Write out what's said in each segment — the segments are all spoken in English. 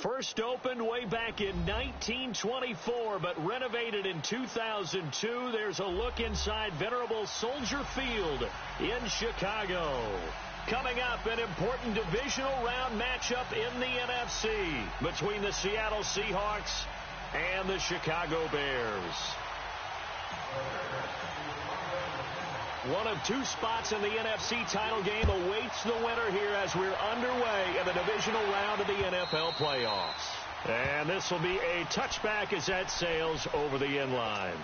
First opened way back in 1924, but renovated in 2002. There's a look inside venerable Soldier Field in Chicago. Coming up, an important divisional round matchup in the NFC between the Seattle Seahawks and the Chicago Bears. One of two spots in the NFC title game awaits the winner here as we're underway in the divisional round of the NFL playoffs. And this will be a touchback as that sails over the end line.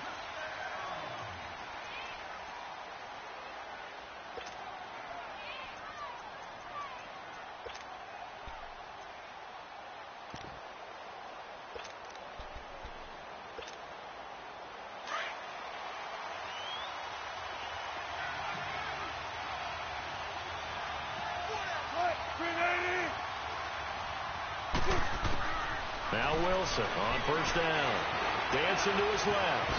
Now Wilson on first down. Dancing to his left.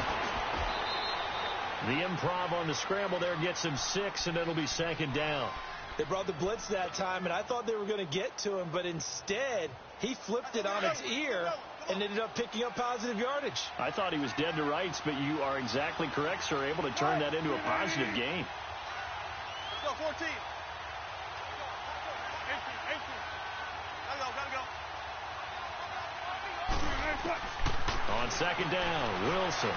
The improv on the scramble there gets him 6, and it'll be second down. They brought the blitz that time, and I thought they were going to get to him, but instead he flipped it on its ear and ended up picking up positive yardage. I thought he was dead to rights, but you are exactly correct, sir. Able to turn that into a positive gain. Let's go, 14. On second down, Wilson.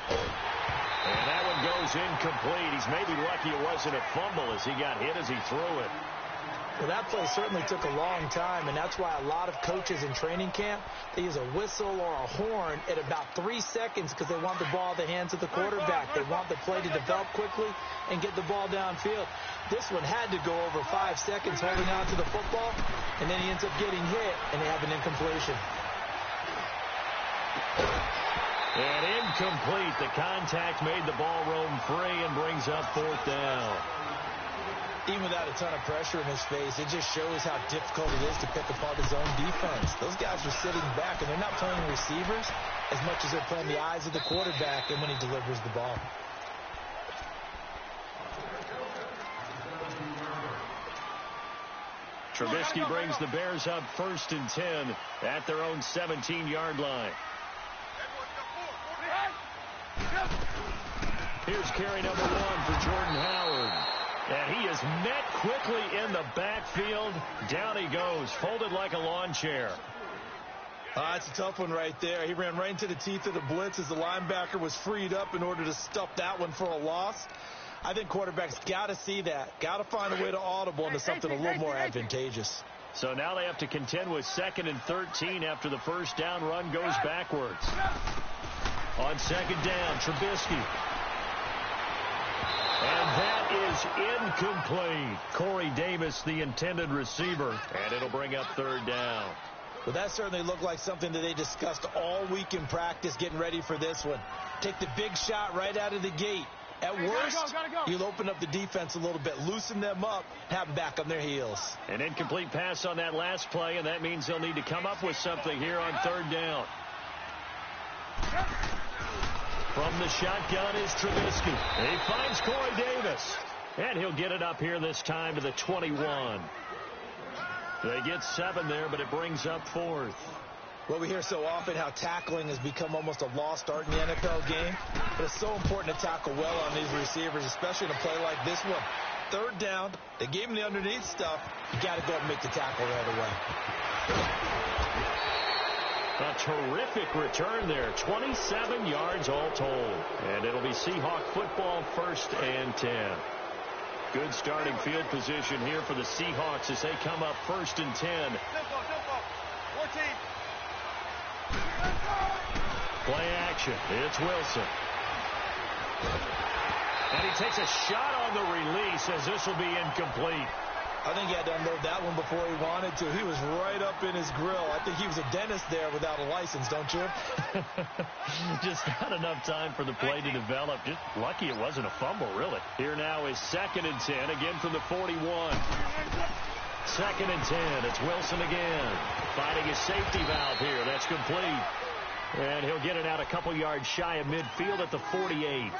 And that one goes incomplete. He's maybe lucky it wasn't a fumble as he got hit as he threw it. Well, that play certainly took a long time, and that's why a lot of coaches in training camp, they use a whistle or a horn at about 3 seconds because they want the ball in the hands of the quarterback. They want the play to develop quickly and get the ball downfield. This one had to go over 5 seconds holding on to the football, and then he ends up getting hit, and they have an incompletion. And incomplete. The contact made the ball roam free and brings up fourth down. Even without a ton of pressure in his face, it just shows how difficult it is to pick apart his own defense. Those guys are sitting back, and they're not playing receivers as much as they're playing the eyes of the quarterback and when he delivers the ball. Trubisky brings the Bears up 1st and 10 at their own 17-yard line. Here's carry number 1 for Jordan Howard. And he is met quickly in the backfield. Down he goes, folded like a lawn chair. That's a tough one right there. He ran right into the teeth of the blitz as the linebacker was freed up in order to stuff that one for a loss. I think quarterbacks got to see that. Got to find a way to audible into something a little more advantageous. So now they have to contend with 2nd and 13 after the first down run goes backwards. On second down, Trubisky. And that is incomplete. Corey Davis, the intended receiver, and it'll bring up 3rd down. Well, that certainly looked like something that they discussed all week in practice getting ready for this one. Take the big shot right out of the gate. At worst, you'll open up the defense a little bit, loosen them up, have them back on their heels. An incomplete pass on that last play, and that means they'll need to come up with something here on 3rd down. From the shotgun is Trubisky. He finds Corey Davis. And he'll get it up here this time to the 21. They get 7 there, but it brings up 4th. Well, we hear so often how tackling has become almost a lost art in the NFL game. But it's so important to tackle well on these receivers, especially in a play like this one. 3rd down, they gave him the underneath stuff. You got to go and make the tackle right away. A terrific return there. 27 yards all told. And it'll be Seahawk football 1st and 10. Good starting field position here for the Seahawks as they come up 1st and 10. 14. Play action. It's Wilson. And he takes a shot on the release as this will be incomplete. I think he had to unload that one before he wanted to. He was right up in his grill. I think he was a dentist there without a license, don't you? Just not enough time for the play to develop. Just lucky it wasn't a fumble, really. Here now is 2nd and 10, again from the 41. 2nd and 10. It's Wilson again. Finding his safety valve here. That's complete. And he'll get it out a couple yards shy of midfield at the 48.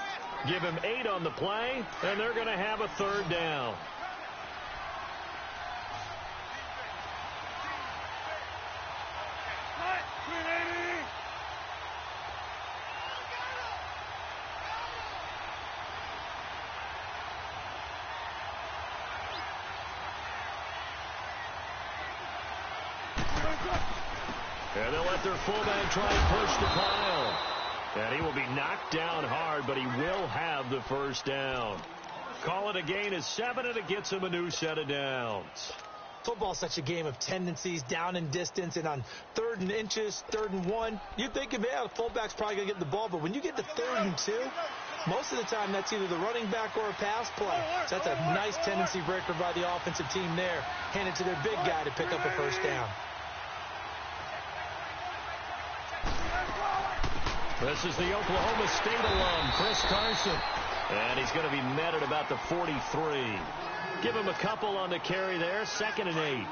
Give him 8 on the play, and they're going to have a 3rd down. And they'll let their fullback try and push the pile. And he will be knocked down hard, but he will have the first down. Call it a gain of 7, and it gets him a new set of downs. Football's such a game of tendencies, down in distance, and on 3rd and inches, 3rd and 1, you think, yeah, the fullback's probably going to get the ball, but when you get to 3rd and 2, most of the time that's either the running back or a pass play. So that's a nice tendency breaker by the offensive team there, handed to their big guy to pick up a first down. This is the Oklahoma State alum, Chris Carson. And he's going to be met at about the 43. Give him a couple on the carry there, 2nd and 8.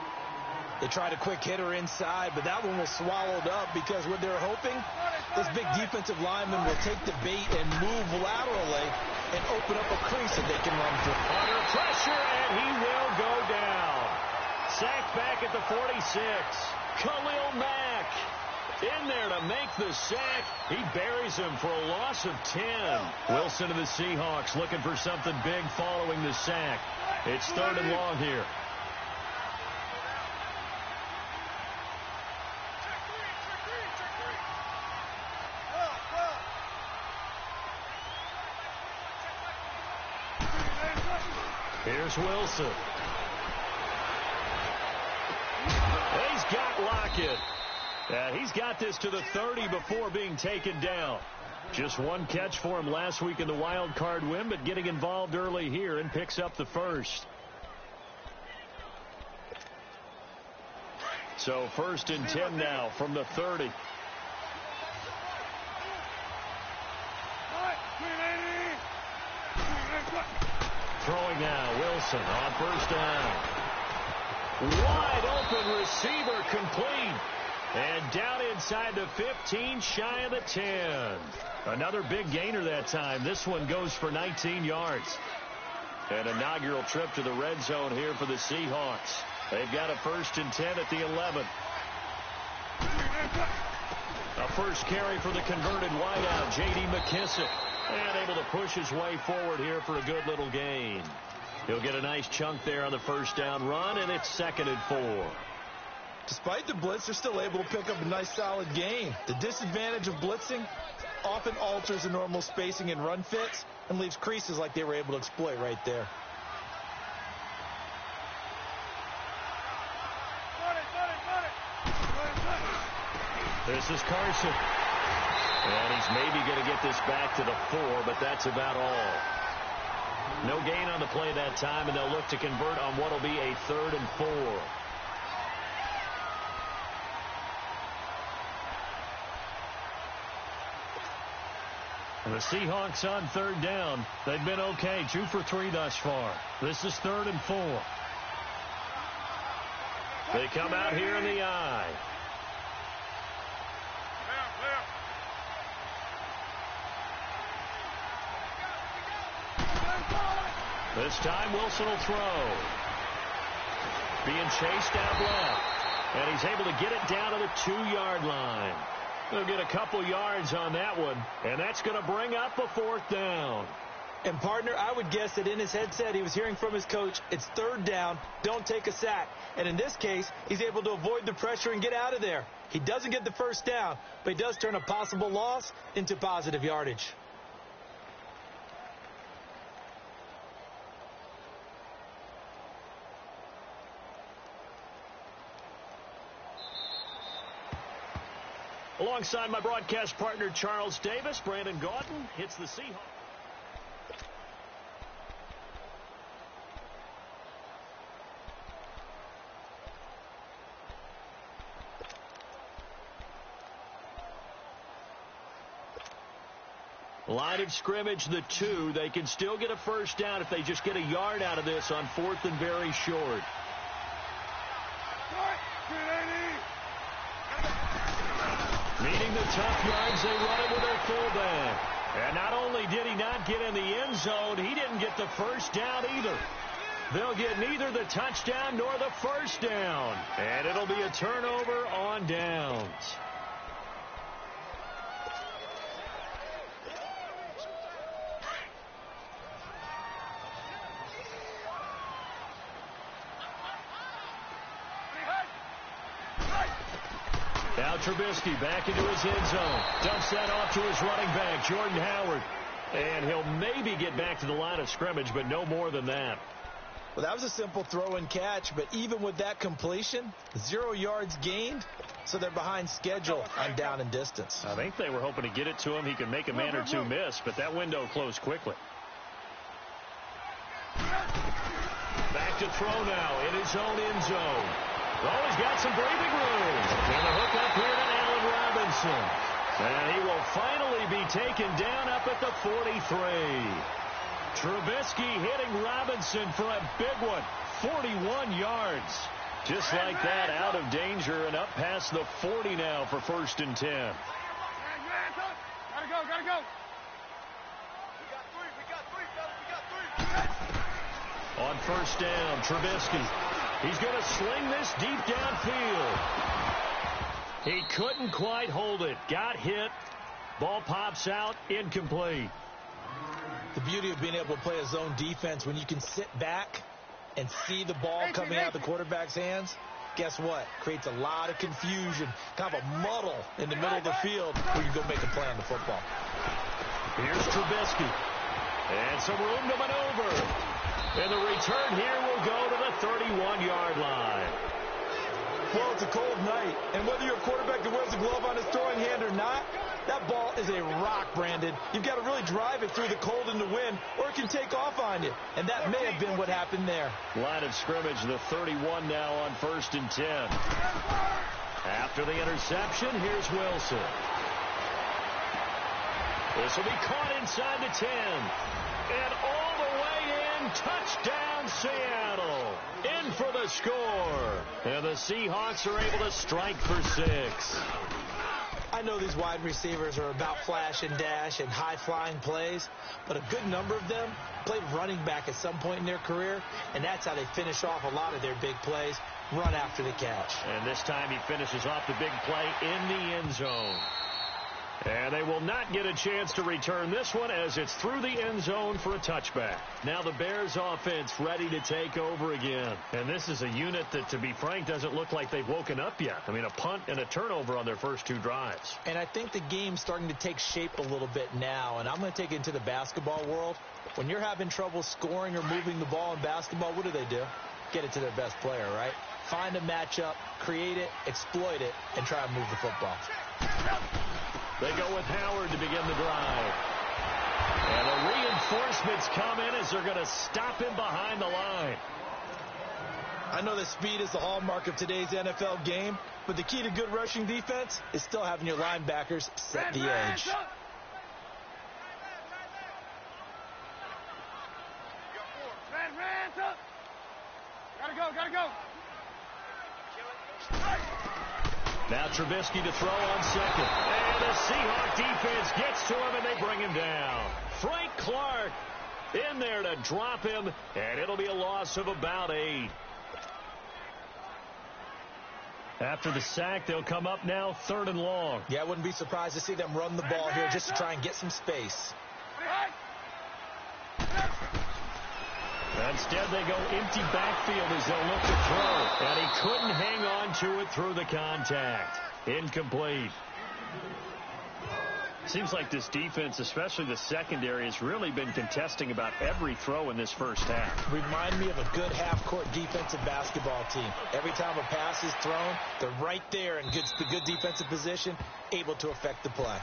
They tried a quick hitter inside, but that one was swallowed up because what they're hoping, this big defensive lineman will take the bait and move laterally and open up a crease that they can run through. Under pressure, and he will go down. Sacked back at the 46. Khalil Mack in there to make the sack. He buries him for a loss of 10. Wilson of the Seahawks looking for something big following the sack. It's 3rd and long here. Here's Wilson. He's got Lockett. He's got this to the 30 before being taken down. Just one catch for him last week in the wild card win, but getting involved early here and picks up the first. So 1st and 10 now from the 30. Throwing now, Wilson on 1st down. Wide open receiver complete. And down inside the 15, shy of the 10. Another big gainer that time. This one goes for 19 yards. An inaugural trip to the red zone here for the Seahawks. They've got a 1st and 10 at the 11. A first carry for the converted wideout, J.D. McKissick. And able to push his way forward here for a good little gain. He'll get a nice chunk there on the 1st down run, and it's 2nd and 4. Despite the blitz, they're still able to pick up a nice solid gain. The disadvantage of blitzing often alters the normal spacing and run fits and leaves creases like they were able to exploit right there. This is Carson. And he's maybe going to get this back to the 4, but that's about all. No gain on the play that time, and they'll look to convert on what will be a 3rd and 4. The Seahawks on 3rd down. They've been okay, 2 for 3 thus far. This is 3rd and 4. They come out here in the eye. This time Wilson will throw. Being chased out left. And he's able to get it down to the 2-yard line. They'll get a couple yards on that one, and that's going to bring up a 4th down. And, partner, I would guess that in his headset he was hearing from his coach, it's 3rd down, don't take a sack. And in this case, he's able to avoid the pressure and get out of there. He doesn't get the 1st down, but he does turn a possible loss into positive yardage. Alongside my broadcast partner, Charles Davis, Brandon Gaudin hits the Seahawks. Line of scrimmage, the 2. They can still get a 1st down if they just get a yard out of this on 4th and very short. Meeting the tough yards, they run it with their fullback. And not only did he not get in the end zone, he didn't get the 1st down either. They'll get neither the touchdown nor the 1st down. And it'll be a turnover on downs. Now Trubisky back into his end zone. Dumps that off to his running back, Jordan Howard. And he'll maybe get back to the line of scrimmage, but no more than that. Well, that was a simple throw and catch, but even with that completion, 0 yards gained, so they're behind schedule on down and distance. I think they were hoping to get it to him. He could make a man or two miss, but that window closed quickly. Back to throw now in his own end zone. Oh, he's got some breathing room. And the hook up here to Allen Robinson. And he will finally be taken down up at the 43. Trubisky hitting Robinson for a big one. 41 yards. Just like that, out of danger and up past the 40 now for 1st and 10. Gotta go, gotta go. We got three, fellas, we got three. On 1st down, Trubisky. He's going to sling this deep downfield. He couldn't quite hold it. Got hit. Ball pops out. Incomplete. The beauty of being able to play a zone defense when you can sit back and see the ball coming out of the quarterback's hands, guess what? Creates a lot of confusion, kind of a muddle in the middle of the field where you go make a play on the football. Here's Trubisky. And some room to maneuver. And the return here will go to the 31-yard line. Well, it's a cold night, and whether you're a quarterback that wears a glove on his throwing hand or not, that ball is a rock, Brandon. You've got to really drive it through the cold and the wind, or it can take off on you. And that may have been what happened there. Line of scrimmage, the 31 now on 1st and 10. After the interception, here's Wilson. This will be caught inside the 10. And all the way in, touchdown Seattle. In for the score. And the Seahawks are able to strike for 6. I know these wide receivers are about flash and dash and high-flying plays, but a good number of them played running back at some point in their career, and that's how they finish off a lot of their big plays, run after the catch. And this time he finishes off the big play in the end zone. And they will not get a chance to return this one as it's through the end zone for a touchback. Now the Bears offense ready to take over again. And this is a unit that, to be frank, doesn't look like they've woken up yet. I mean, a punt and a turnover on their first 2 drives. And I think the game's starting to take shape a little bit now. And I'm going to take it into the basketball world. When you're having trouble scoring or moving the ball in basketball, what do? Get it to their best player, right? Find a matchup, create it, exploit it, and try and move the football. They go with Howard to begin the drive. And the reinforcements come in as they're going to stop him behind the line. I know that speed is the hallmark of today's NFL game, but the key to good rushing defense is still having your linebackers set the edge. Gotta go. Now Trubisky to throw on second. And the Seahawk defense gets to him, and they bring him down. Frank Clark in there to drop him, and it'll be a loss of about 8. After the sack, they'll come up now 3rd and long. Yeah, I wouldn't be surprised to see them run the ball here just to try and get some space. Instead, they go empty backfield as they'll look to throw. And he couldn't hang on to it through the contact. Incomplete. Seems like this defense, especially the secondary, has really been contesting about every throw in this first half. Remind me of a good half-court defensive basketball team. Every time a pass is thrown, they're right there in the good defensive position, able to affect the play.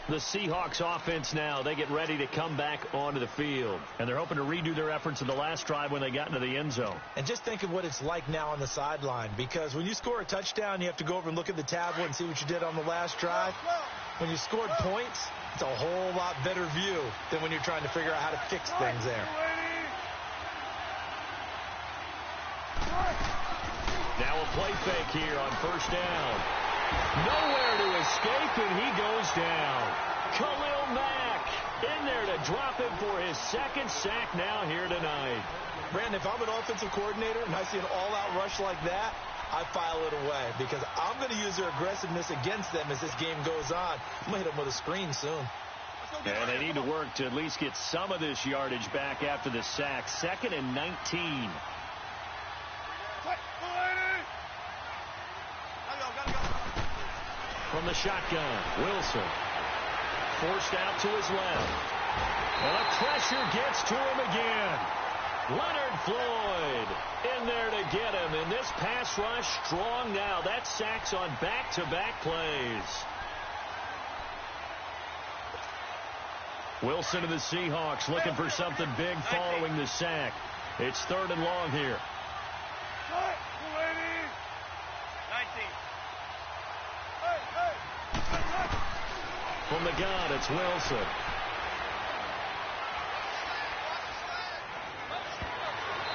The Seahawks offense now, they get ready to come back onto the field. And they're hoping to redo their efforts in the last drive when they got into the end zone. And just think of what it's like now on the sideline, because when you score a touchdown, you have to go over and look at the tablet and see what you did on the last drive. When you scored points, it's a whole lot better view than when you're trying to figure out how to fix things there. Now a play fake here on 1st down. Nowhere to escape, and he goes down. Khalil Mack in there to drop him for his 2nd sack now here tonight. Brandon, if I'm an offensive coordinator and I see an all-out rush like that, I file it away because I'm going to use their aggressiveness against them as this game goes on. I'm going to hit them with a screen soon. And they need to work to at least get some of this yardage back after the sack. 2nd and 19. From the shotgun, Wilson. Forced out to his left. And the pressure gets to him again. Leonard Floyd in there to get him. And this pass rush strong now. That's sacks on back-to-back plays. Wilson of the Seahawks looking for something big following the sack. It's 3rd and long here. 19. From the gun, it's Wilson.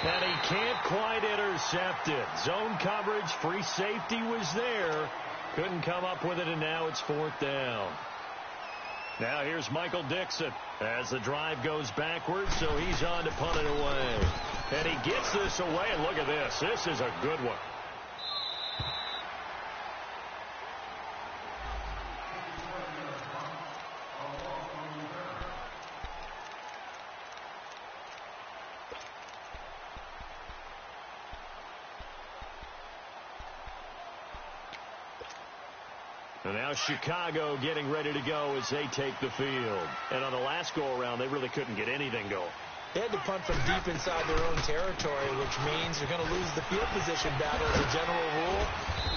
And he can't quite intercept it. Zone coverage, free safety was there. Couldn't come up with it, and now it's 4th down. Now here's Michael Dixon as the drive goes backwards, so he's on to punt it away. And he gets this away, and look at this. This is a good one. And now Chicago getting ready to go as they take the field. And on the last go-around, they really couldn't get anything going. They had to punt from deep inside their own territory, which means you're going to lose the field position battle as a general rule.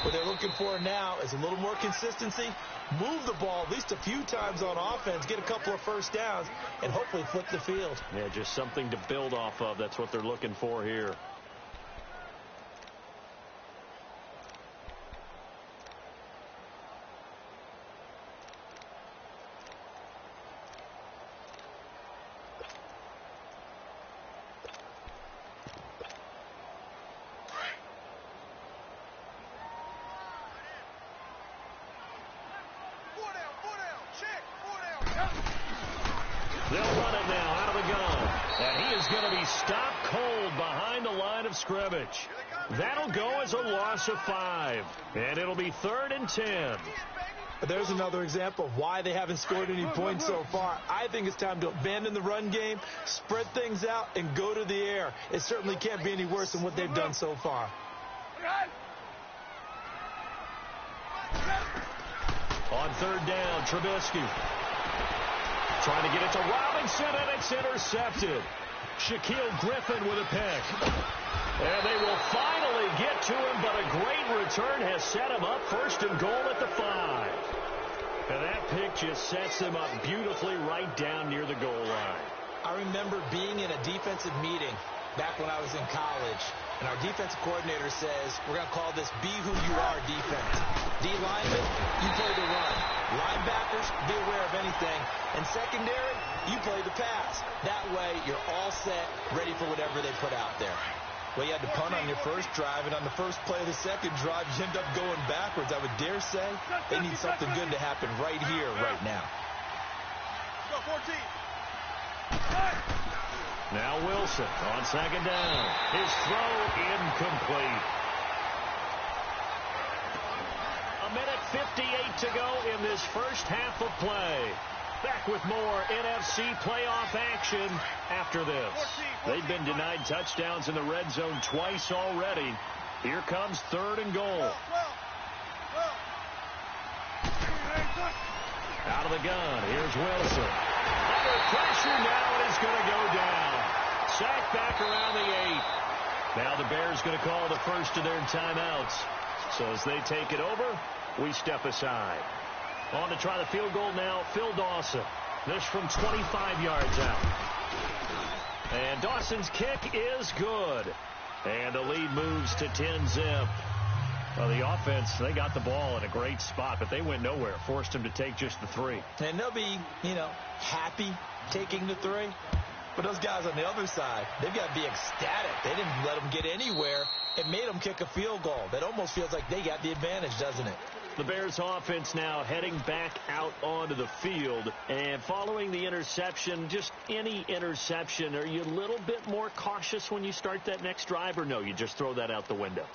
What they're looking for now is a little more consistency, move the ball at least a few times on offense, get a couple of first downs, and hopefully flip the field. Yeah, just something to build off of. That's what they're looking for here. They'll run it now out of the gun. And he is going to be stopped cold behind the line of scrimmage. That'll go as a loss of 5. And it'll be 3rd and 10. There's another example of why they haven't scored any points so far. I think it's time to abandon the run game, spread things out, and go to the air. It certainly can't be any worse than what they've done so far. On 3rd down, Trubisky. Trying to get it to Robinson, and it's intercepted. Shaquille Griffin with a pick. And they will finally get to him, but a great return has set him up 1st and goal at the 5. And that pick just sets him up beautifully right down near the goal line. I remember being in a defensive meeting back when I was in college, and our defensive coordinator says, we're going to call this Be Who You Are defense. D-linemen, you play the run. Linebackers, be aware of anything. And secondary, you play the pass. That way, you're all set, ready for whatever they put out there. Well, you had to punt on your first drive, and on the first play of the second drive, you end up going backwards. I would dare say they need something good to happen right here, right now. Go, 14. Now Wilson on 2nd down. His throw incomplete. 1:58 to go in this first half of play. Back with more NFC playoff action after this. They've been denied touchdowns in the red zone twice already. Here comes 3rd and goal. Out of the gun, here's Wilson. Under pressure now, and he's going to go down. Sacked back around the 8. Now the Bears going to call the first of their timeouts. So as they take it over, we step aside. On to try the field goal now, Phil Dawson. This from 25 yards out. And Dawson's kick is good. And the lead moves to 10-zip. Well, the offense, they got the ball in a great spot, but they went nowhere. Forced him to take just the 3. And they'll be, happy taking the 3. But those guys on the other side, they've got to be ecstatic. They didn't let them get anywhere. It made them kick a field goal. That almost feels like they got the advantage, doesn't it? The Bears offense now heading back out onto the field. And following the interception, just any interception, are you a little bit more cautious when you start that next drive, or no, you just throw that out the window?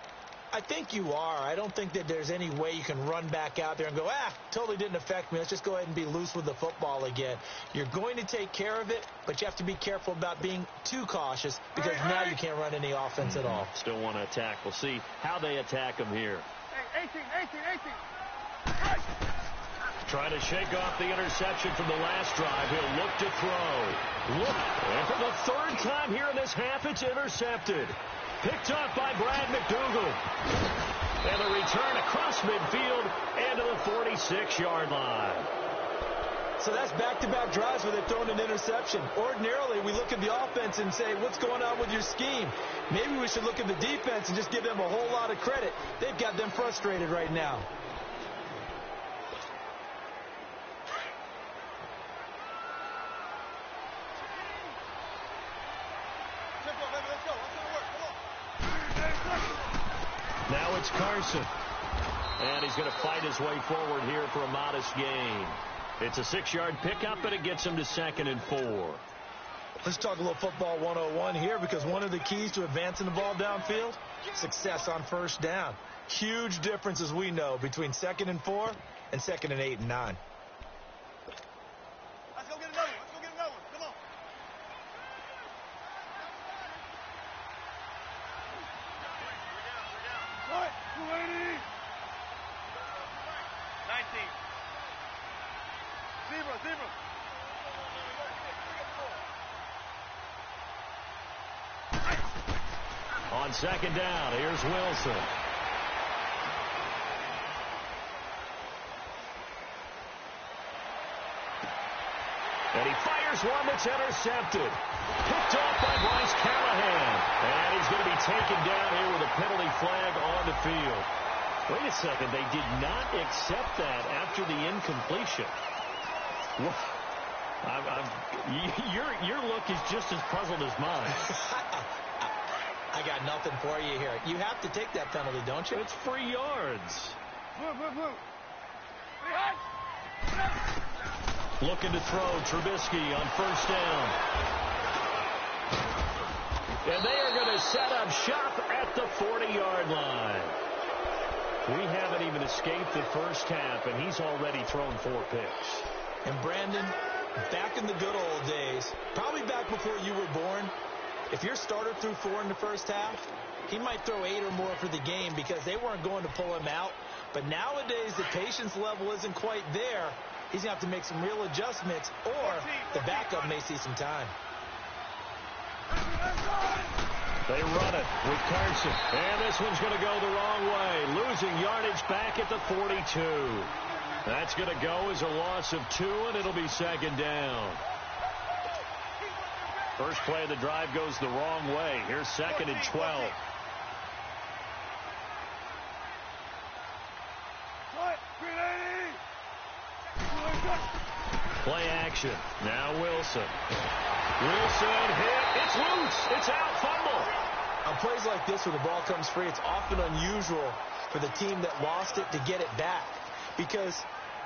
I think you are. I don't think that there's any way you can run back out there and go, totally didn't affect me. Let's just go ahead and be loose with the football again. You're going to take care of it, but you have to be careful about being too cautious because now you can't run any offense at all. Still want to attack. We'll see how they attack them here. Hey, 18. Trying to shake off the interception from the last drive. He'll look to throw. And for the third time here in this half, it's intercepted. Picked up by Brad McDougal. And a return across midfield and to the 46-yard line. So that's back-to-back drives where they've thrown an interception. Ordinarily, we look at the offense and say, what's going on with your scheme? Maybe we should look at the defense and just give them a whole lot of credit. They've got them frustrated right now. Now it's Carson. And he's going to fight his way forward here for a modest gain. It's a 6-yard pickup, and it gets him to 2nd and 4. Let's talk a little football 101 here, because one of the keys to advancing the ball downfield, success on first down. Huge difference, as we know, between 2nd and 4 and 2nd and 8 and 9. Let's go get another one. Let's go get another one. Come on. What? 280. 19. Zebra. On 2nd down, here's Wilson. And he fires one that's intercepted. Picked off by Bryce Callahan. And he's going to be taken down here with a penalty flag on the field. Wait a second. They did not accept that after the incompletion. Your look is just as puzzled as mine. I got nothing for you here. You have to take that penalty, don't you? It's free yards. Move. Looking to throw Trubisky on 1st down. And they are going to set up shop at the 40-yard line. We haven't even escaped the first half, and he's already thrown 4 picks. And Brandon, back in the good old days, probably back before you were born, if your starter threw 4 in the first half, he might throw 8 or more for the game because they weren't going to pull him out. But nowadays, the patience level isn't quite there. He's going to have to make some real adjustments, or the backup may see some time. They run it with Carson. And this one's going to go the wrong way. Losing yardage back at the 42. That's going to go as a loss of 2, and it'll be 2nd down. First play of the drive goes the wrong way. Here's 2nd and 12. Play action. Now Wilson. Wilson hit. It's loose. It's out. Fumble. On plays like this where the ball comes free, it's often unusual for the team that lost it to get it back. Because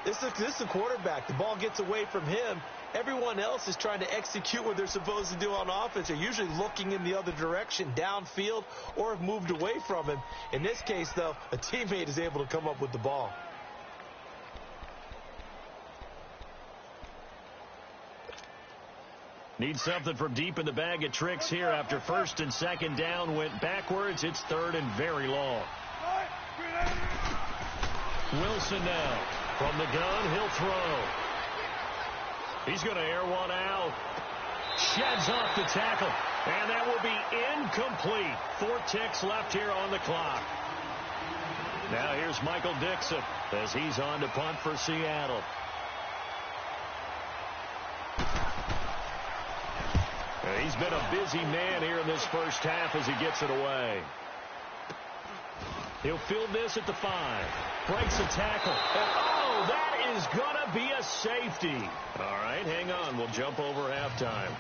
this is a quarterback. The ball gets away from him. Everyone else is trying to execute what they're supposed to do on offense. They're usually looking in the other direction, downfield, or have moved away from him. In this case, though, a teammate is able to come up with the ball. Need something from deep in the bag of tricks here after 1st and 2nd down went backwards. It's 3rd and very long. Wilson now from the gun. He'll throw. He's going to air one out. Sheds off the tackle. And that will be incomplete. 4 ticks left here on the clock. Now here's Michael Dixon as he's on to punt for Seattle. He's been a busy man here in this first half as he gets it away. He'll field this at the 5. Breaks a tackle. And, oh, that is going to be a safety. All right, hang on. We'll jump over halftime.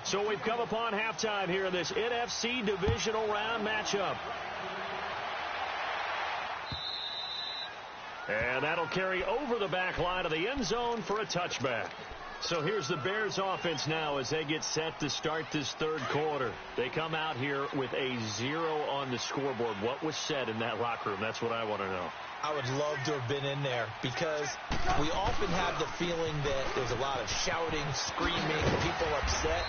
So we've come upon halftime here in this NFC divisional round matchup. And that'll carry over the back line of the end zone for a touchback. So here's the Bears offense now as they get set to start this 3rd quarter. They come out here with a 0 on the scoreboard. What was said in that locker room? That's what I want to know. I would love to have been in there because we often have the feeling that there's a lot of shouting, screaming, people upset.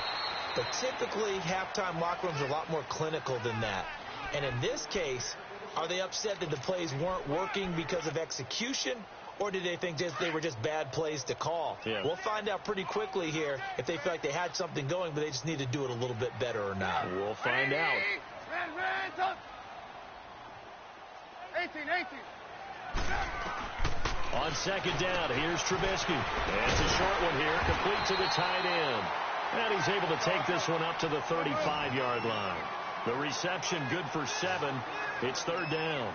But typically, halftime locker rooms are a lot more clinical than that. And in this case, Are they upset that the plays weren't working because of execution, or did they think they were just bad plays to call? Yeah. We'll find out pretty quickly here if they feel like they had something going, but they just need to do it a little bit better or not. We'll find out. Red, up. 18. On second down, here's Trubisky. And it's a short one here, complete to the tight end. And he's able to take this one up to the 35-yard line. The reception good for 7. It's third down.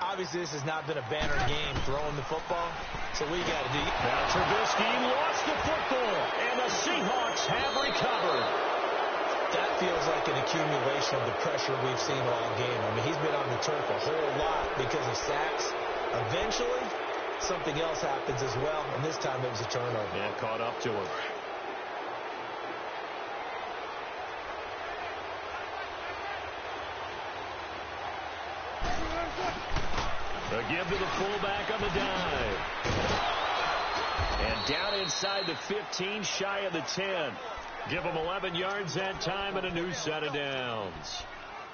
Obviously, this has not been a banner game throwing the football, so we got to do. Now Trubisky lost the football, and the Seahawks have recovered. That feels like an accumulation of the pressure we've seen all game. I mean, he's been on the turf a whole lot because of sacks. Eventually, something else happens as well, and this time it was a turnover. Yeah, caught up to him. A give to the fullback on the dive. And down inside the 15, shy of the 10. Give him 11 yards that time and a new set of downs.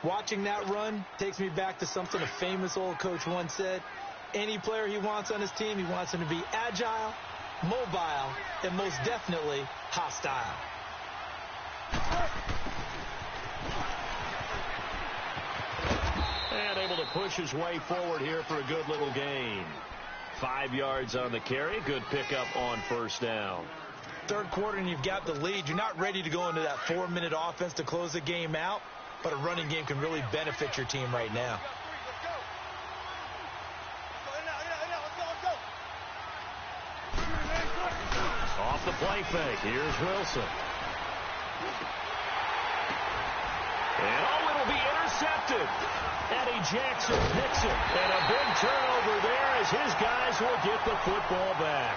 Watching that run takes me back to something a famous old coach once said. Any player he wants on his team, he wants him to be agile, mobile, and most definitely hostile. And able to push his way forward here for a good little gain. 5 yards on the carry. Good pickup on first down. Third quarter and you've got the lead. You're not ready to go into that 4-minute offense to close the game out, but a running game can really benefit your team right now. Off the play fake. Here's Wilson. And it'll be intercepted. Eddie Jackson picks it. And a big turnover there as his guys will get the football back.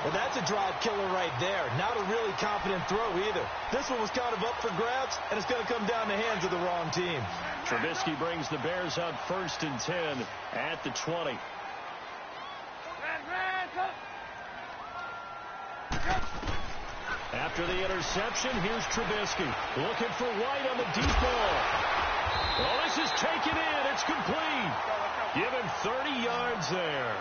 Well, that's a drive killer right there. Not a really confident throw either. This one was kind of up for grabs, and it's going to come down the hands of the wrong team. Trubisky brings the Bears out 1st and 10 at the 20. After the interception, here's Trubisky. Looking for White on the deep ball. Well, this is taken in. It's complete. Give him 30 yards there.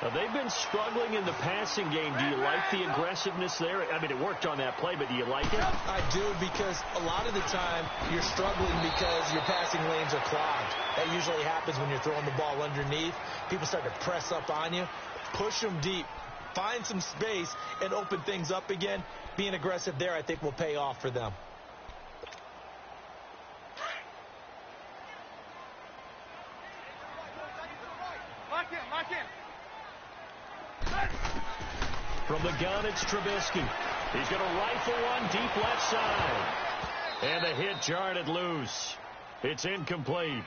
Now, they've been struggling in the passing game. Do you like the aggressiveness there? I mean, it worked on that play, but do you like it? I do, because a lot of the time you're struggling because your passing lanes are clogged. That usually happens when you're throwing the ball underneath. People start to press up on you. Push them deep. Find some space and open things up again. Being aggressive there, I think, will pay off for them. Lock in. From the gun, it's Trubisky. He's going to rifle one deep left side. And the hit jarred it loose. It's incomplete.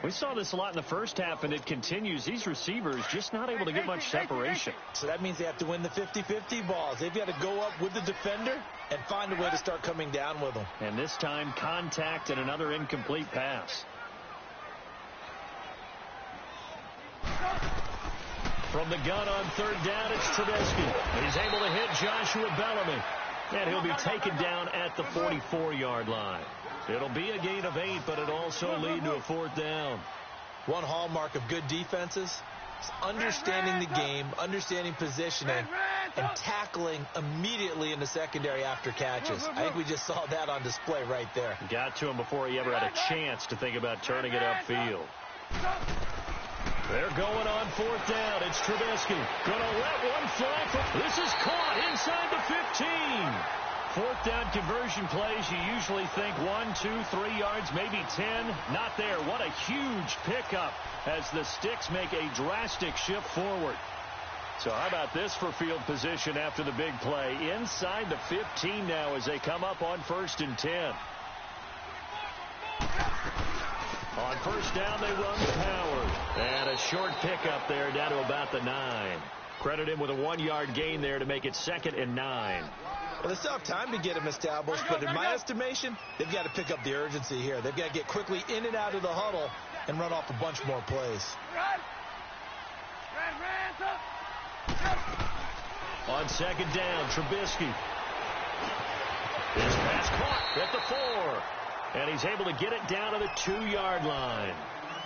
We saw this a lot in the first half, and it continues. These receivers just not able to get much separation. So that means they have to win the 50-50 balls. They've got to go up with the defender and find a way to start coming down with them. And this time, contact and another incomplete pass. From the gun on third down, it's Trubisky. He's able to hit Joshua Bellamy. And he'll be taken down at the 44-yard line. It'll be a gain of 8, but it'll also lead to a 4th down. One hallmark of good defenses is understanding the game, understanding positioning, and tackling immediately in the secondary after catches. I think we just saw that on display right there. Got to him before he ever had a chance to think about turning it upfield. They're going on 4th down. It's Trubisky. Going to let one fly. This is caught inside the 15. 4th down conversion plays, you usually think 1, 2, 3 yards, maybe 10. Not there. What a huge pickup as the Sticks make a drastic shift forward. So how about this for field position after the big play? Inside the 15 now as they come up on 1st and 10. On 1st down, they run the power. And a short pickup there down to about the 9. Credit him with a 1-yard gain there to make it 2nd and 9. Well, they still have time to get him established, but in my estimation, they've got to pick up the urgency here. They've got to get quickly in and out of the huddle and run off a bunch more plays. On 2nd down, Trubisky. His pass caught at the 4. And he's able to get it down to the 2-yard line.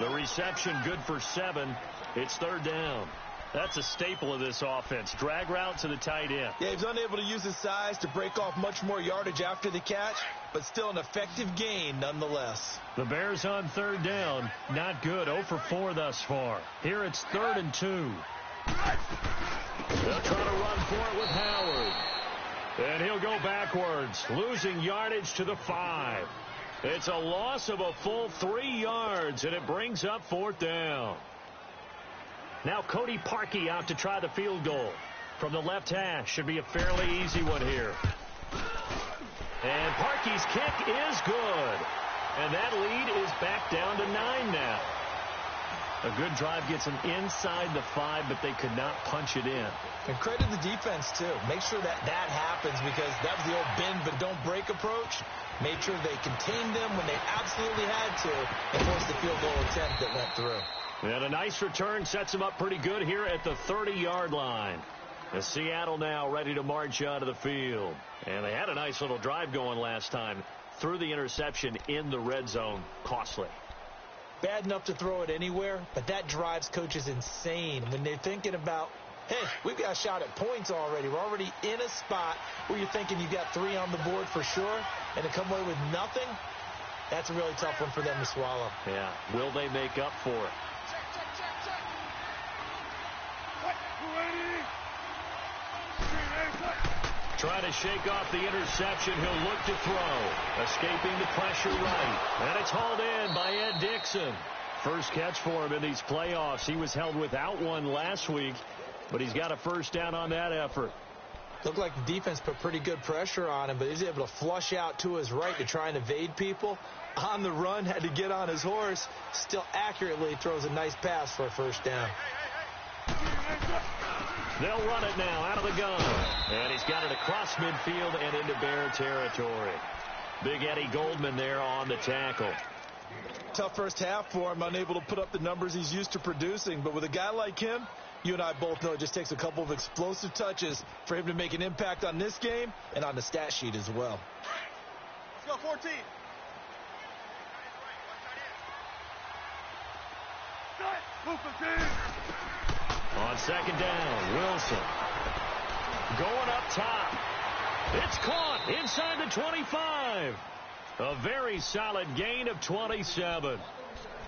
The reception good for 7. It's third down. That's a staple of this offense. Drag route to the tight end. Yeah, he's unable to use his size to break off much more yardage after the catch, but still an effective gain nonetheless. The Bears on third down. Not good. 0 for 4 thus far. Here it's 3rd and 2. They'll try to run for it with Howard. And he'll go backwards, losing yardage to the 5. It's a loss of a full 3 yards, and it brings up 4th down. Now Cody Parkey out to try the field goal. From the left hash, should be a fairly easy one here. And Parkey's kick is good. And that lead is back down to 9 now. A good drive gets them inside the 5, but they could not punch it in. And credit the defense, too. Make sure that happens, because that was the old bend but don't break approach. Made sure they contained them when they absolutely had to and forced the field goal attempt that went through. And a nice return sets them up pretty good here at the 30-yard line. The Seattle now ready to march onto the field. And they had a nice little drive going last time. Threw the interception in the red zone. Costly. Bad enough to throw it anywhere, but that drives coaches insane when they're thinking about, hey, we've got a shot at points already. We're already in a spot where you're thinking you've got 3 on the board for sure, and to come away with nothing, that's a really tough one for them to swallow. Yeah. Will they make up for it? Trying to shake off the interception. He'll look to throw. Escaping the pressure right. And it's hauled in by Ed Dixon. First catch for him in these playoffs. He was held without one last week, but he's got a first down on that effort. Looked like the defense put pretty good pressure on him, but he's able to flush out to his right to try and evade people. On the run, had to get on his horse. Still accurately throws a nice pass for a first down. They'll run it now out of the gun. And he's got it across midfield and into Bear territory. Big Eddie Goldman there on the tackle. Tough first half for him, unable to put up the numbers he's used to producing. But with a guy like him, you and I both know it just takes a couple of explosive touches for him to make an impact on this game and on the stat sheet as well. Let's go, 14. On second down, Wilson. Going up top. It's caught inside the 25. A very solid gain of 27.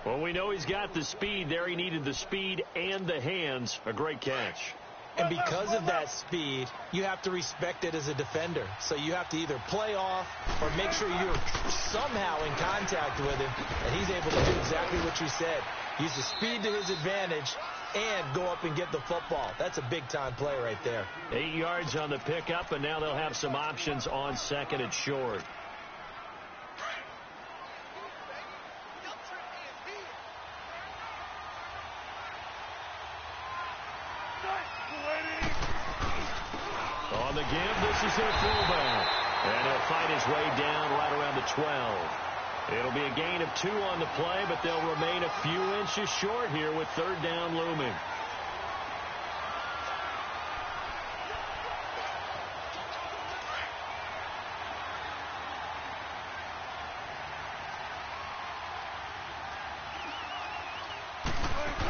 Well, we know he's got the speed there. He needed the speed and the hands. A great catch. And because of that speed, you have to respect it as a defender. So you have to either play off or make sure you're somehow in contact with him. And he's able to do exactly what you said. Use the speed to his advantage and go up and get the football. That's a big-time play right there. 8 yards on the pickup, and now they'll have some options on second and short. On the give, this is their fullback. And he'll fight his way down right around the 12. It'll be a gain of 2 on the play, but they'll remain a few inches short here with third down looming.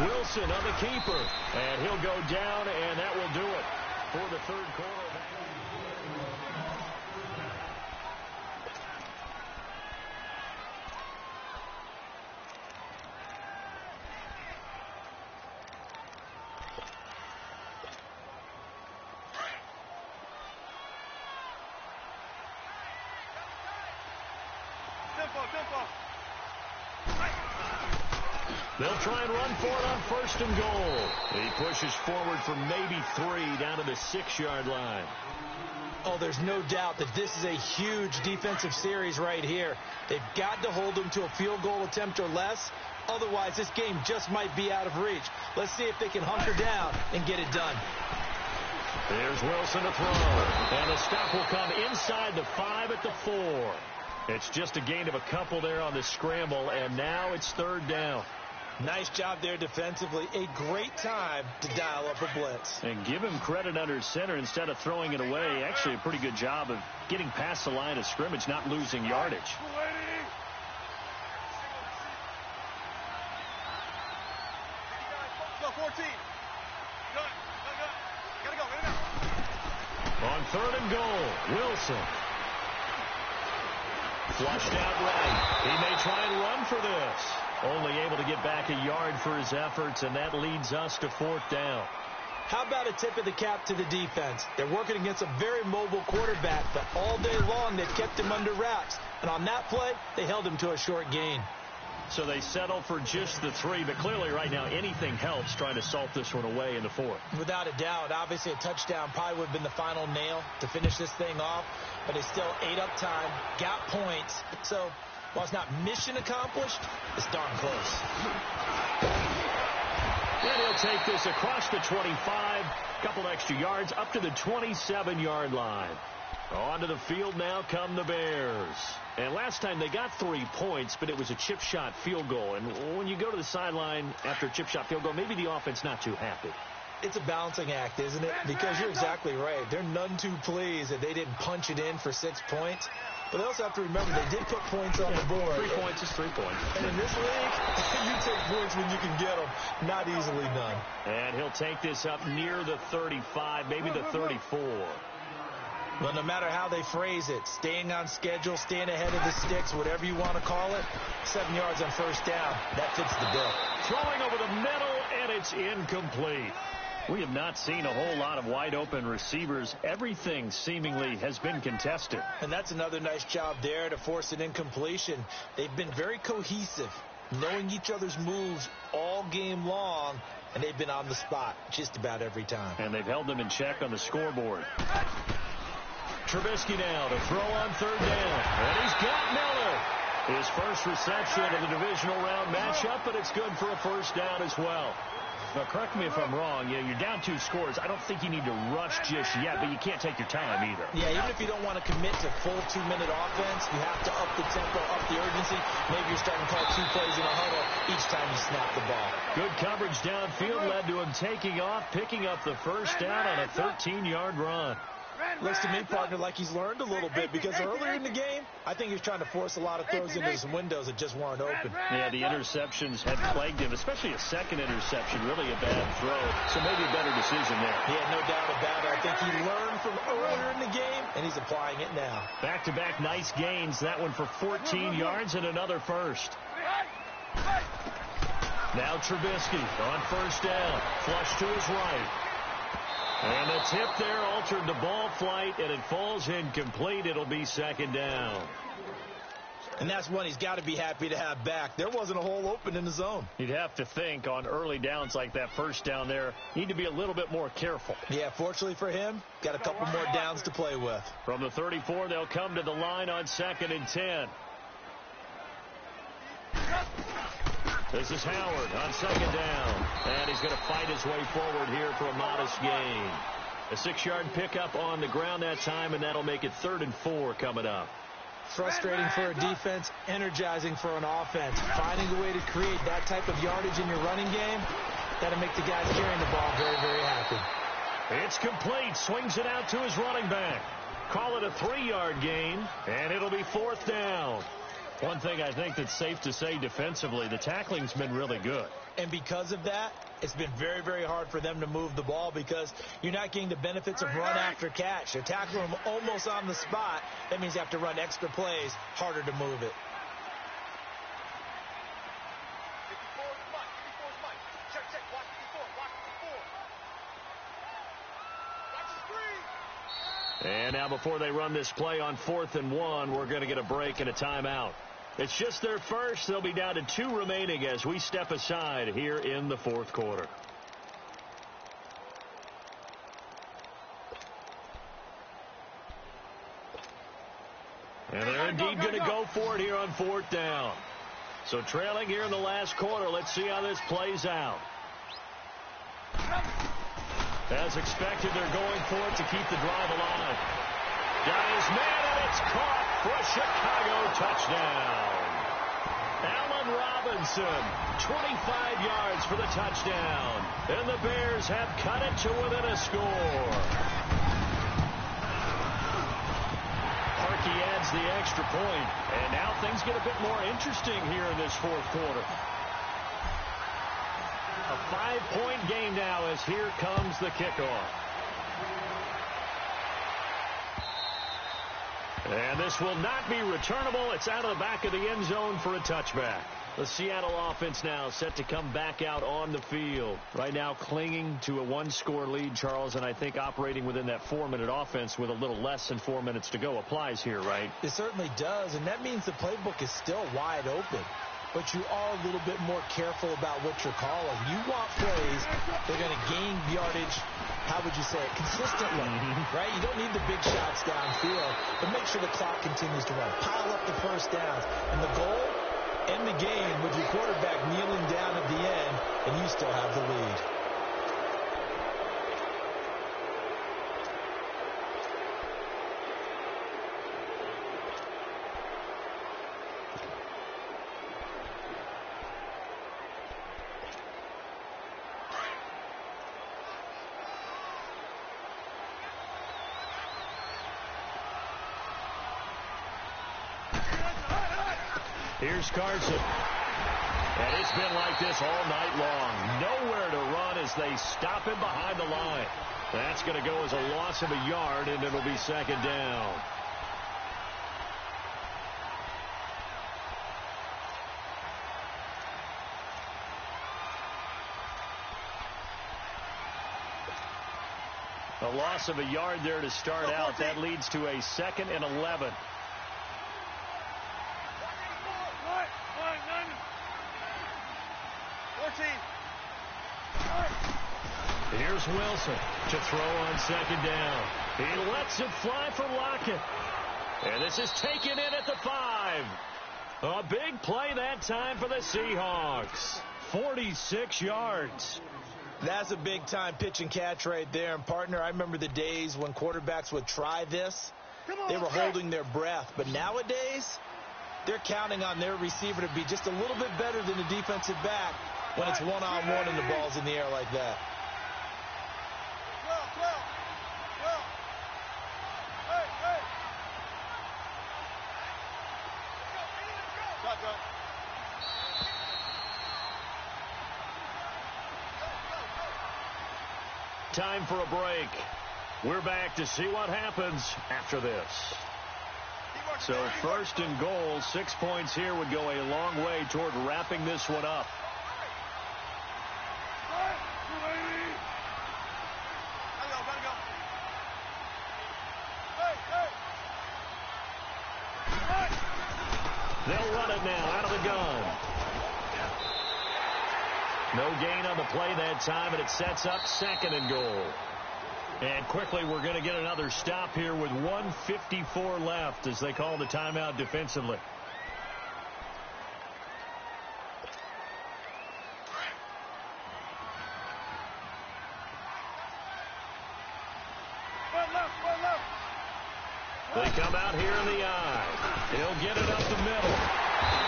Wilson on the keeper, and he'll go down, and that will do it for the third quarter. They'll try and run for it on first and goal. He pushes forward for maybe 3 down to the 6-yard line. Oh, there's no doubt that this is a huge defensive series right here. They've got to hold them to a field goal attempt or less. Otherwise, this game just might be out of reach. Let's see if they can hunker down and get it done. There's Wilson to throw. And the stop will come inside the 5 at the 4. It's just a gain of a couple there on the scramble, and now it's third down. Nice job there defensively. A great time to dial up a blitz. And give him credit under center instead of throwing it away. Actually, a pretty good job of getting past the line of scrimmage, not losing yardage. go 14. Good. Gotta go. In and out. On 3rd and goal, Wilson. Flushed out right. He may try and run for this. Only able to get back a yard for his efforts, and that leads us to 4th down. How about a tip of the cap to the defense? They're working against a very mobile quarterback, but all day long they've kept him under wraps. And on that play, they held him to a short gain. So they settle for just the 3, but clearly right now anything helps trying to salt this one away in the 4th. Without a doubt, obviously a touchdown probably would have been the final nail to finish this thing off, but they still ate up time, got points. So while it's not mission accomplished, it's darn close. And he'll take this across the 25, couple extra yards up to the 27-yard line. Onto the field now come the Bears. And last time they got 3 points, but it was a chip shot field goal. And when you go to the sideline after a chip shot field goal, maybe the offense not too happy. It's a balancing act, isn't it? Because you're exactly right. They're none too pleased that they didn't punch it in for 6 points. But they also have to remember they did put points on the board. 3 points is 3 points. And in this league, you take points when you can get them. Not easily done. And he'll take this up near the 35, maybe the 34. Well, no matter how they phrase it, staying on schedule, staying ahead of the sticks, whatever you want to call it, 7 yards on 1st down, that fits the bill. Throwing over the middle, and it's incomplete. We have not seen a whole lot of wide-open receivers. Everything seemingly has been contested. And that's another nice job there to force an incompletion. They've been very cohesive, knowing each other's moves all game long, and they've been on the spot just about every time. And they've held them in check on the scoreboard. Trubisky now to throw on 3rd down. And he's got Miller. His first reception of the divisional round matchup, but it's good for a 1st down as well. Now, correct me if I'm wrong. Yeah, you're down 2 scores. I don't think you need to rush just yet, but you can't take your time either. Yeah, even if you don't want to commit to full 2-minute offense, you have to up the tempo, up the urgency. Maybe you're starting to call 2 plays in a huddle each time you snap the ball. Good coverage downfield led to him taking off, picking up the 1st down on a 13-yard run. Looks to me, partner, like he's learned a little bit, because earlier in the game, I think he was trying to force a lot of throws into some windows that just weren't open. Yeah, the interceptions had plagued him, especially a second interception, really a bad throw. So maybe a better decision there. Yeah, no doubt about it. I think he learned from earlier in the game, and he's applying it now. Back-to-back nice gains. That one for 14 yards and another 1st. Now Trubisky on 1st down. Flush to his right. And the tip there altered the ball flight, and it falls incomplete. It'll be 2nd down. And that's one he's got to be happy to have back. There wasn't a hole open in the zone. You'd have to think on early downs like that 1st down there, need to be a little bit more careful. Yeah, fortunately for him, got a couple more downs to play with. From the 34, they'll come to the line on 2nd and 10. This is Howard on 2nd down. And he's going to fight his way forward here for a modest gain. A 6-yard pickup on the ground that time, and that'll make it 3rd and 4 coming up. Frustrating for a defense, energizing for an offense. Finding a way to create that type of yardage in your running game, that'll make the guys carrying the ball very, very happy. It's complete. Swings it out to his running back. Call it a 3-yard gain, and it'll be 4th down. One thing I think that's safe to say defensively, the tackling's been really good. And because of that, it's been very, very hard for them to move the ball because you're not getting the benefits of run after catch. They're tackling them almost on the spot. That means you have to run extra plays, harder to move it. 54 is Mike. 54 is Mike. Check. Block 54. Block 54. Watch the screen. And now before they run this play on 4th and 1, we're going to get a break and a timeout. It's just their first. They'll be down to 2 remaining as we step aside here in the 4th quarter. And they're indeed going to go for it here on 4th down. So trailing here in the last quarter. Let's see how this plays out. As expected, they're going for it to keep the drive alive. Got his man, and it's caught for a Chicago touchdown. Allen Robinson, 25 yards for the touchdown. And the Bears have cut it to within a score. Parkey adds the extra point, and now things get a bit more interesting here in this 4th quarter. A 5-point game now as here comes the kickoff. And this will not be returnable. It's out of the back of the end zone for a touchback. The Seattle offense now set to come back out on the field. Right now clinging to a one-score lead, Charles, and I think operating within that 4-minute offense with a little less than 4 minutes to go applies here, right? It certainly does, and that means the playbook is still wide open. But you are a little bit more careful about what you're calling. You want plays that are going to gain yardage, how would you say it, consistently, right? You don't need the big shots downfield, but make sure the clock continues to run. Pile up the first downs. And the goal, end the game with your quarterback kneeling down at the end, and you still have the lead. Here's Carson. And it's been like this all night long. Nowhere to run as they stop him behind the line. That's going to go as a loss of a yard, and it'll be second down. A loss of a yard there to start out. That leads to a 2nd and 11. Here's Wilson to throw on second down. He lets it fly for Lockett. And this is taken in at the 5. A big play that time for the Seahawks. 46 yards. That's a big-time pitch and catch right there. And, partner, I remember the days when quarterbacks would try this. They were holding their breath. But nowadays, they're counting on their receiver to be just a little bit better than the defensive back when it's one-on-one and the ball's in the air like that. Time for a break. We're back to see what happens after this. So 1st and goal, 6 points here would go a long way toward wrapping this one up. They'll run it now out of the gun. No gain on the play that time, and it sets up 2nd and goal. And quickly, we're going to get another stop here with 1:54 left as they call the timeout defensively. They come out here in the eye. He'll get it up the middle.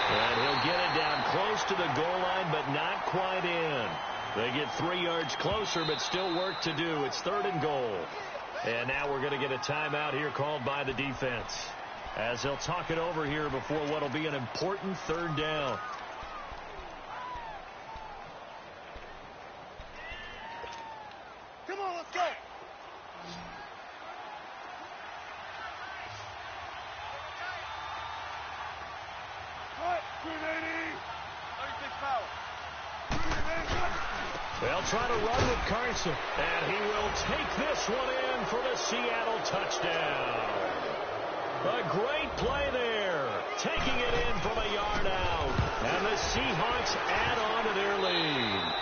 And he'll get it down close to the goal line, but not quite in. They get 3 yards closer, but still work to do. It's 3rd and goal. And now we're going to get a timeout here called by the defense, as they'll talk it over here before what will be an important 3rd down. Come on, let's go. They'll try to run with Carson, and he will take this one in for the Seattle touchdown. A great play there, taking it in from a yard out, and the Seahawks add on to their lead.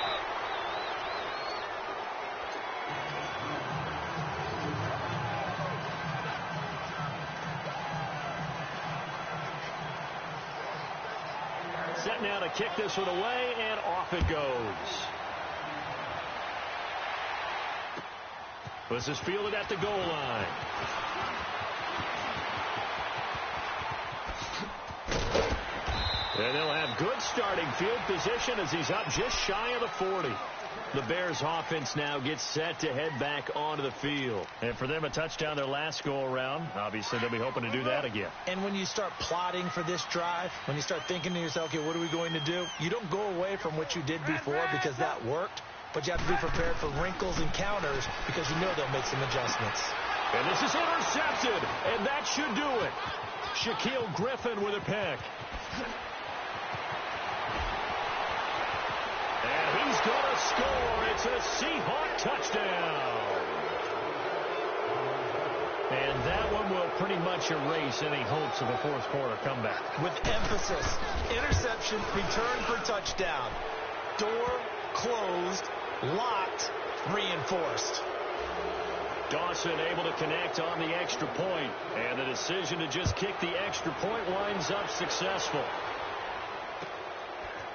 Set now to kick this one away, and off it goes. This is fielded at the goal line. And they'll have good starting field position as he's up just shy of the 40. The Bears offense now gets set to head back onto the field. And for them, a touchdown their last go-around. Obviously, they'll be hoping to do that again. And when you start plotting for this drive, when you start thinking to yourself, okay, what are we going to do? You don't go away from what you did before because that worked, but you have to be prepared for wrinkles and counters because you know they'll make some adjustments. And this is intercepted, and that should do it. Shaquille Griffin with a pick. And he's going to score. It's a Seahawk touchdown. And that one will pretty much erase any hopes of a fourth quarter comeback. With emphasis, interception, return for touchdown. Door closed, locked, reinforced. Dawson able to connect on the extra point. And the decision to just kick the extra point winds up successful.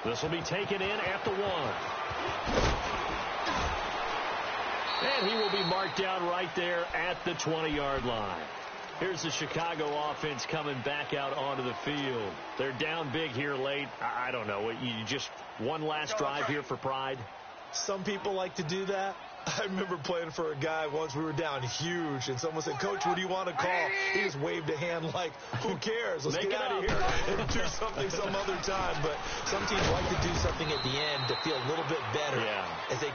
This will be taken in at the 1. And he will be marked down right there at the 20-yard line. Here's the Chicago offense coming back out onto the field. They're down big here late. I don't know. You just one last drive here for pride? Some people like to do that. I remember playing for a guy once. We were down huge, and someone said, Coach, what do you want to call? He just waved a hand like, who cares? Let's get out of here and do something some other time. But some teams like to do something at the end to feel a little bit better as they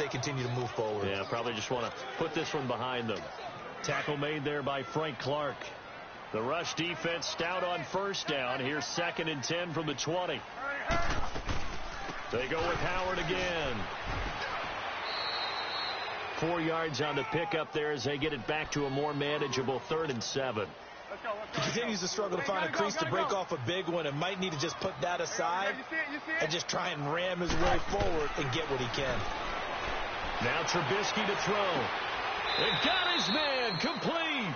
continue to move forward. Yeah, probably just want to put this one behind them. Tackle made there by Frank Clark. The rush defense stout on first down. Here's 2nd and 10 from the 20. They go with Howard again. 4 yards on the pickup there as they get it back to a more manageable 3rd and 7. He continues to struggle to find a crease to break off a big one and might need to just put that aside and just try and ram his way forward and get what he can. Now Trubisky to throw. And got his man complete.